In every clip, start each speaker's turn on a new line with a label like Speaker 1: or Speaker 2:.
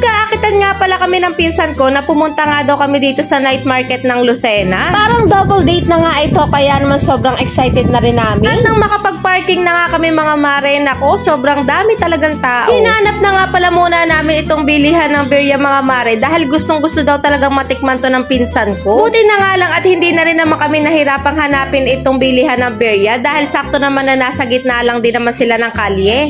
Speaker 1: Kaakitan nga pala kami ng pinsan ko na pumunta nga daw kami dito sa night market ng Lucena. Parang double date na nga ito, kaya naman sobrang excited na rin namin. At nang makapag-parking na nga kami mga mare, nako, sobrang dami talagang tao. Hinanap na nga pala muna namin itong bilihan ng birya mga mare dahil gustong gusto daw talagang matikman to ng pinsan ko. Buti na nga lang at hindi na rin naman kami nahirapang hanapin itong bilihan ng birya dahil sakto naman na nasa gitna lang din naman sila ng kalye.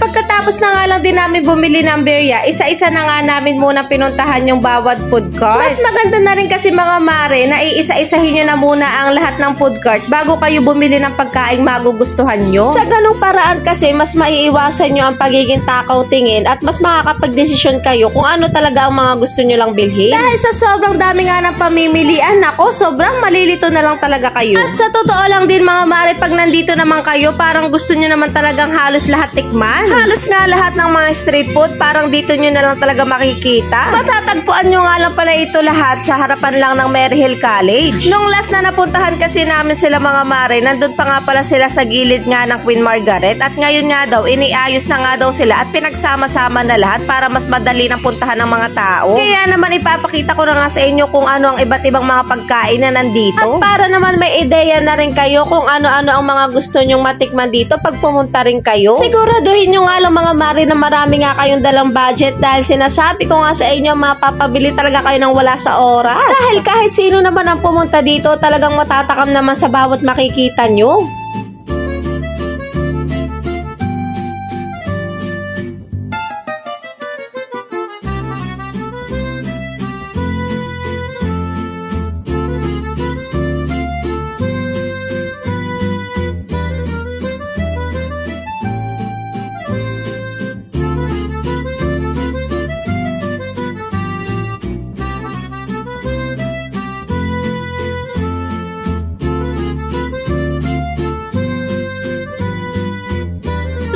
Speaker 1: Pagkatapos na nga lang din namin bumili ng birya, isa-isa na nga namin muna pinuntahan yung bawat food court. Mas maganda na rin kasi mga mare na iisa-isahin nyo na muna ang lahat ng food court bago kayo bumili ng pagkaing magugustuhan nyo. Sa ganung paraan kasi mas maiiwasan nyo ang pagiging takaw tingin at mas makakapag-desisyon kayo kung ano talaga ang mga gusto nyo lang bilhin. Dahil sa sobrang dami nga ng pamimilian, nako, sobrang malilito na lang talaga kayo. At sa totoo lang din mga mare, pag nandito naman kayo, parang gusto nyo naman talagang halos lahat tikman. Halos nga lahat ng mga street food, parang dito nyo na lang talaga makikita. Matatagpuan nyo nga lang pala ito lahat sa harapan lang ng Maryhill College. Nung last na napuntahan kasi namin sila mga mare, nandun pa nga pala sila sa gilid nga ng Queen Margaret at ngayon nga daw, iniayos na nga daw sila at pinagsama-sama na lahat para mas madali ng puntahan ng mga tao. Kaya naman ipapakita ko na nga sa inyo kung ano ang iba't ibang mga pagkain na nandito. At para naman may ideya na rin kayo kung ano-ano ang mga gusto nyong matikman dito pag pumunta rin kayo. Siguraduhin nyo nga lang mga mare na marami nga kayong dalang budget dahil sinasabi ko nga sa inyo mapapabili talaga kayo ng wala sa oras. Dahil kahit sino naman ang pumunta dito talagang matatakam naman sa bawat makikita nyo.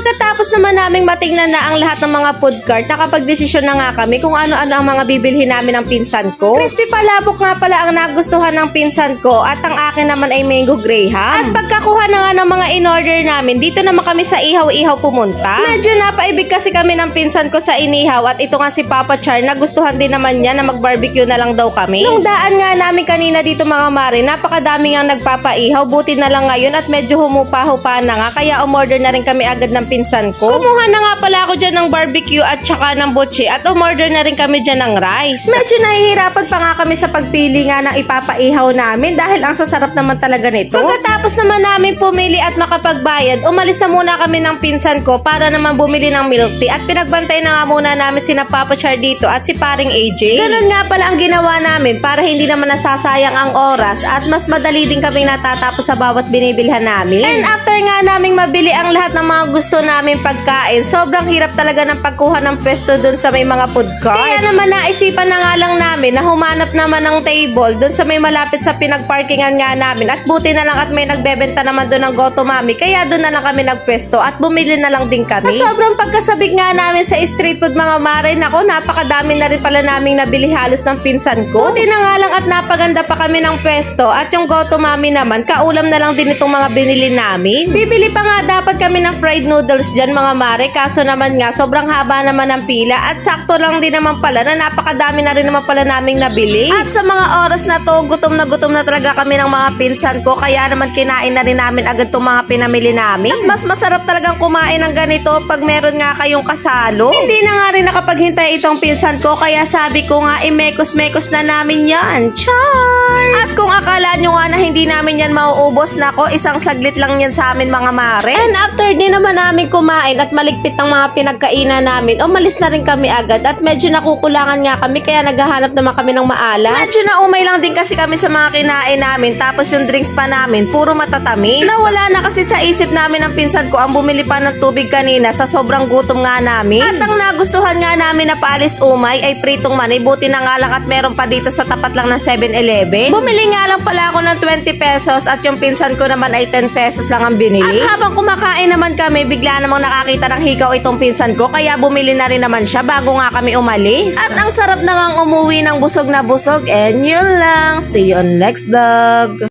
Speaker 1: Pagkatapos naman naming matingnan na ang lahat ng mga food cart, nakapag-desisyon na nga kami kung ano-ano ang mga bibilhin namin ng pinsan ko. Crispy palabok nga pala ang nagustuhan ng pinsan ko at ang akin naman ay mango graham. At pagkakuha na nga ng mga in-order namin, dito naman kami sa ihaw-ihaw pumunta. Medyo napaibig kasi kami ng pinsan ko sa inihaw at ito nga si Papa Char, nagustuhan din naman niya na mag-barbecue na lang daw kami. Nung daan nga namin kanina dito mga mare, napakadami nga nagpapaihaw, buti na lang ngayon at medyo humupa-hupa na nga kaya umorder na rin kami agad ng pinsan ko. Kumuha na nga pala ako dyan ng barbecue at saka ng butche at umorder na rin kami dyan ng rice. Medyo nahihirapan pa nga kami sa pagpili nga ng ipapaihaw namin dahil ang sasarap naman talaga nito. Pagkatapos naman namin pumili at makapagbayad, umalis na muna kami ng pinsan ko para naman bumili ng milk tea at pinagbantay na nga muna namin sina Papa Char dito at si paring AJ. Ganun nga pala ang ginawa namin para hindi naman nasasayang ang oras at mas madali din kaming natatapos sa bawat binibilhan namin. And after nga naming mabili ang lahat ng mga gusto namin pagkain, sobrang hirap talaga ng pagkuha ng pwesto dun sa may mga food court. Kaya naman naisipan na nga lang namin na humanap naman ng table dun sa may malapit sa pinagparkingan nga namin at buti na lang at may nagbebenta naman dun ng Gotomami kaya dun na lang kami nagpwesto at bumili na lang din kami. Sa sobrang pagkasabik nga namin sa street food mga mare, nako, napakadami na rin pala naming nabili halos ng pinsan ko. Buti na nga lang at napaganda pa kami ng pwesto at yung Gotomami naman, kaulam na lang din itong mga binili namin. Bibili pa nga dapat kami ng fried noodles dyan mga mare, kaso naman nga sobrang haba naman ng pila at sakto lang din naman pala na napakadami na rin naman pala naming nabili. At sa mga oras na to, gutom na talaga kami ng mga pinsan ko kaya naman kinain na rin namin agad itong mga pinamili namin. At mas masarap talagang kumain ng ganito pag meron nga kayong kasalo. Hindi na nga rin nakapaghintay itong pinsan ko kaya sabi ko nga imekos-mekos na namin yan. Char! At kung akala nyo nga na hindi namin yan mauubos, nako, isang saglit lang yan sa amin mga mare. And after din naman namin kumain at maligpit ng mga pinagkainan namin, umalis na rin kami agad at medyo nakukulangan nga kami kaya naghahanap naman kami ng maalat. Medyo naumay lang din kasi kami sa mga kinain namin tapos yung drinks pa namin puro matatamis. Nawala na kasi sa isip namin ng pinsan ko ang bumili pa ng tubig kanina sa sobrang gutom nga namin. At ang nagustuhan nga namin na palis umay ay pritong manay, buti na nga lang at meron pa dito sa tapat lang ng 7-Eleven. Bumili nga lang pala ako ng 20 pesos at yung pinsan ko naman ay 10 pesos lang ang binili. At habang kumakain naman kami, bigla namang nakakita ng hikaw itong pinsan ko, kaya bumili na rin naman siya bago nga kami umalis. At ang sarap na ngang umuwi ng busog na busog. And yun lang. See you on next vlog.